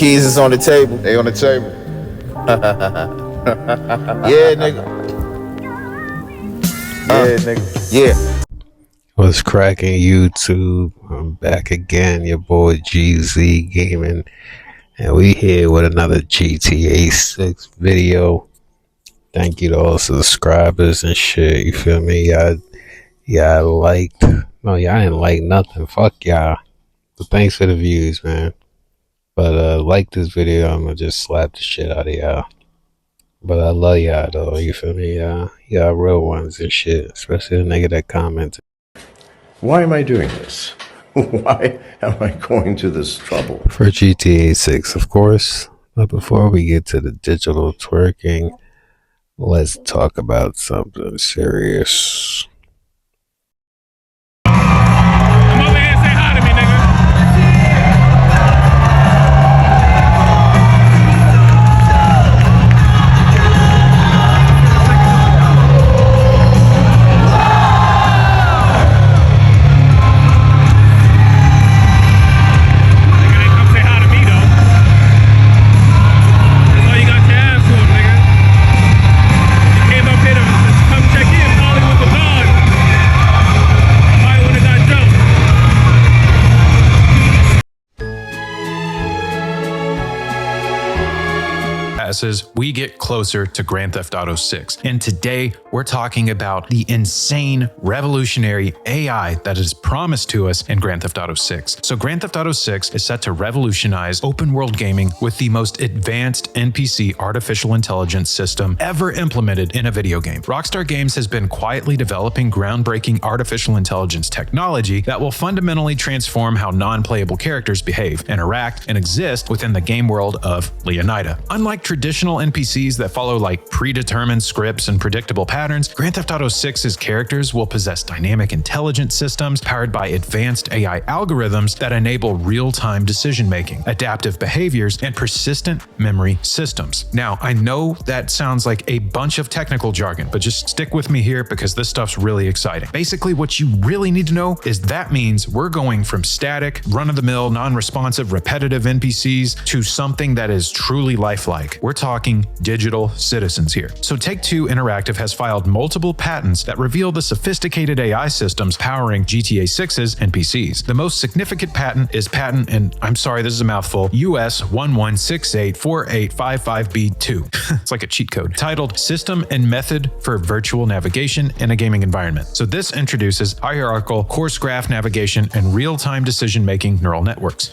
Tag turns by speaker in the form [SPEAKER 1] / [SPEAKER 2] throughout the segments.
[SPEAKER 1] keys is on the table.
[SPEAKER 2] They on the table.
[SPEAKER 1] Yeah, nigga. Yeah, nigga. Yeah.
[SPEAKER 3] What's cracking, YouTube? I'm back again, your boy GZ Gaming, and we here with another GTA 6 video. Thank you to all subscribers and shit, you feel me? Y'all liked, no, y'all didn't like nothing, fuck y'all, but thanks for the views, man. But like this video, I'm gonna just slap the shit out of y'all. But I love y'all though, you feel me? Y'all real ones and shit, especially the nigga that commented.
[SPEAKER 4] Why am I doing this? Why am I going to this trouble?
[SPEAKER 3] For GTA 6, of course. But before we get to the digital twerking, let's talk about something serious.
[SPEAKER 5] Come over here and say hi to me, nigga. As we get closer to Grand Theft Auto 6. And today we're talking about the insane revolutionary AI that is promised to us in Grand Theft Auto 6. So Grand Theft Auto 6 is set to revolutionize open world gaming with the most advanced NPC artificial intelligence system ever implemented in a video game. Rockstar Games has been quietly developing groundbreaking artificial intelligence technology that will fundamentally transform how non-playable characters behave, interact, and exist within the game world of Leonida. Unlike traditional NPCs that follow like predetermined scripts and predictable patterns, Grand Theft Auto 6's characters will possess dynamic intelligence systems powered by advanced AI algorithms that enable real-time decision-making, adaptive behaviors, and persistent memory systems. Now, I know that sounds like a bunch of technical jargon, but just stick with me here because this stuff's really exciting. Basically, what you really need to know is that means we're going from static, run-of-the-mill, non-responsive, repetitive NPCs to something that is truly lifelike. We're talking digital citizens here. So Take-Two Interactive has filed multiple patents that reveal the sophisticated AI systems powering GTA 6's NPCs. The most significant patent is patent, and I'm sorry, this is a mouthful, US 11684855B2. It's like a cheat code, titled System and Method for Virtual Navigation in a Gaming Environment. So this introduces hierarchical course graph navigation and real-time decision-making neural networks.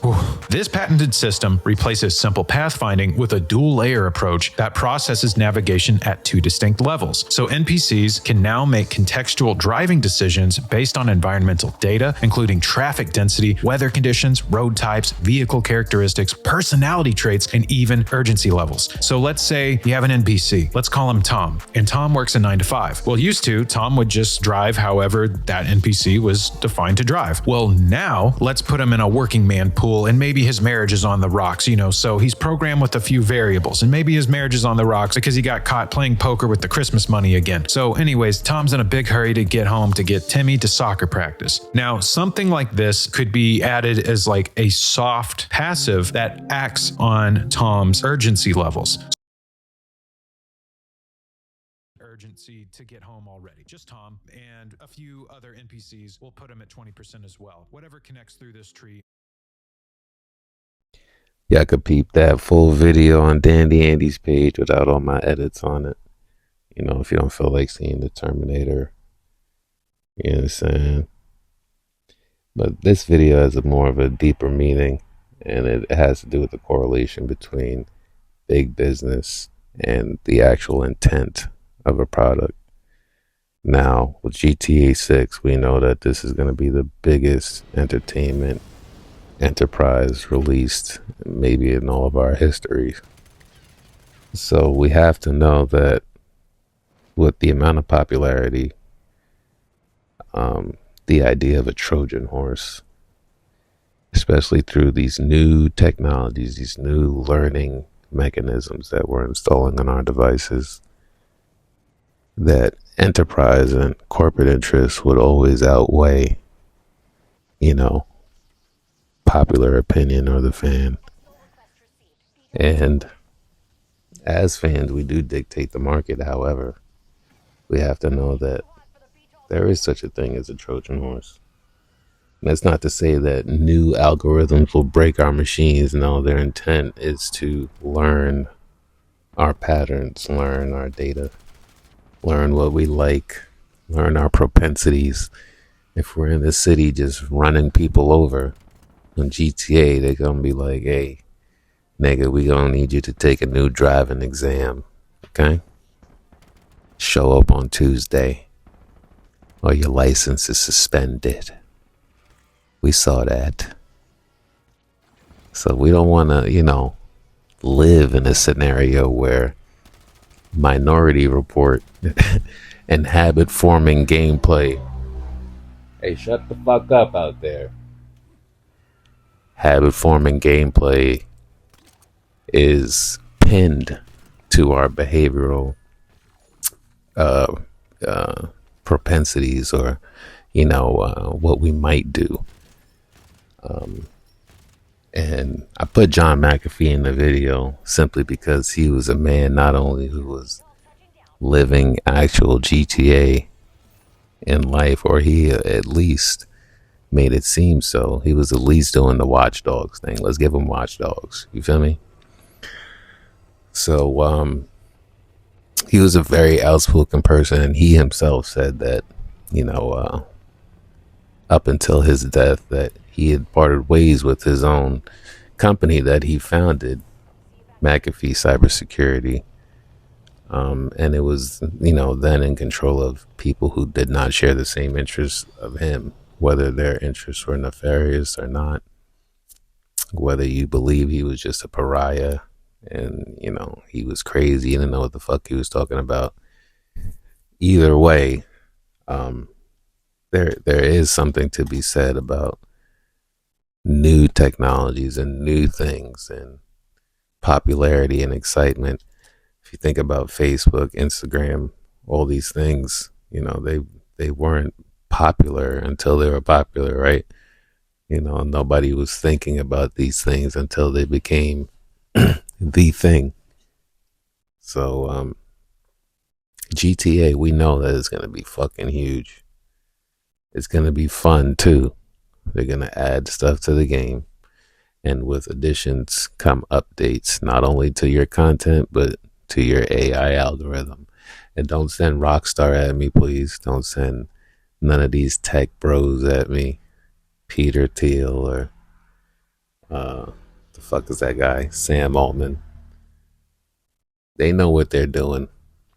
[SPEAKER 5] This patented system replaces simple pathfinding with a dual-layer approach that processes navigation at two distinct levels. So NPCs can now make contextual driving decisions based on environmental data, including traffic density, weather conditions, road types, vehicle characteristics, personality traits, and even urgency levels. So let's say you have an NPC. Let's call him Tom, and Tom works a 9 to 5. Well, used to, Tom would just drive however that NPC was defined to drive. Well, now let's put him in a working man pool, and maybe his marriage is on the rocks, so he's programmed with a few variables, and maybe his marriage is on the rocks because he got caught playing poker with the Christmas money again. So anyways, Tom's in a big hurry to get home to get Timmy to soccer practice. Now, something like this could be added as like a soft passive that acts on Tom's urgency levels. Urgency to get home already. Just Tom and a few other NPCs. We'll put him at 20% as well. Whatever connects through this tree.
[SPEAKER 3] Y'all could peep that full video on Dandy Andy's page without all my edits on it. If you don't feel like seeing the Terminator. You know what I'm saying? But this video has more of a deeper meaning, and it has to do with the correlation between big business and the actual intent of a product. Now, with GTA 6, we know that this is going to be the biggest entertainment enterprise released maybe in all of our histories. So we have to know that with the amount of popularity, the idea of a Trojan horse, especially through these new technologies, these new learning mechanisms that we're installing on our devices, that enterprise and corporate interests would always outweigh, popular opinion or the fan. And as fans, we do dictate the market. However, we have to know that there is such a thing as a Trojan horse. And that's not to say that new algorithms will break our machines. No, their intent is to learn our patterns, learn our data, learn what we like, learn our propensities. If we're in the city just running people over on GTA, they're going to be like, hey, nigga, we going to need you to take a new driving exam, okay? Show up on Tuesday or your license is suspended. We saw that. So we don't want to, live in a scenario where Minority Report and habit forming gameplay. Hey, shut the fuck up out there. Habit forming gameplay is pinned to our behavioral propensities, or what we might do. And I put John McAfee in the video simply because he was a man not only who was living actual GTA in life, or he at least made it seem so. He was at least doing the Watch Dogs thing. Let's give him Watch Dogs. You feel me? So he was a very outspoken person, and he himself said that, up until his death, that he had parted ways with his own company that he founded, McAfee Cybersecurity. And it was, then in control of people who did not share the same interests of him, whether their interests were nefarious or not, whether you believe he was just a pariah and, he was crazy, he didn't know what the fuck he was talking about. Either way, there is something to be said about new technologies and new things and popularity and excitement. If you think about Facebook, Instagram, all these things, they weren't popular until they were popular, right? Nobody was thinking about these things until they became the thing. So GTA, we know that it's going to be fucking huge. It's going to be fun too. They're going to add stuff to the game, and with additions come updates, not only to your content but to your AI algorithm. And don't send Rockstar at me, please. Don't send none of these tech bros at me. Peter Thiel or the fuck is that guy? Sam Altman. They know what they're doing.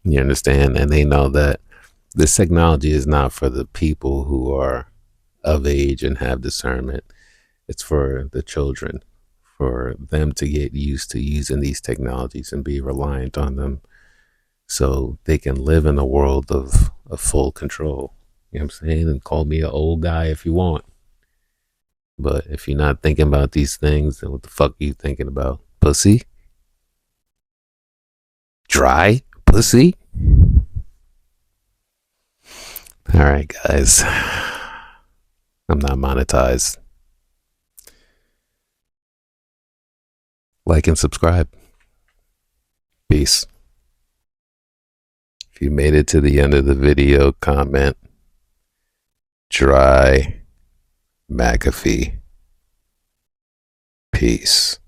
[SPEAKER 3] You understand? And they know that this technology is not for the people who are of age and have discernment. It's for the children, for them to get used to using these technologies and be reliant on them so they can live in a world of full control. You know what I'm saying? And call me an old guy if you want. But if you're not thinking about these things, then what the fuck are you thinking about? Pussy? Dry pussy? All right, guys. I'm not monetized. Like and subscribe. Peace. If you made it to the end of the video, comment Dry McAfee. Peace.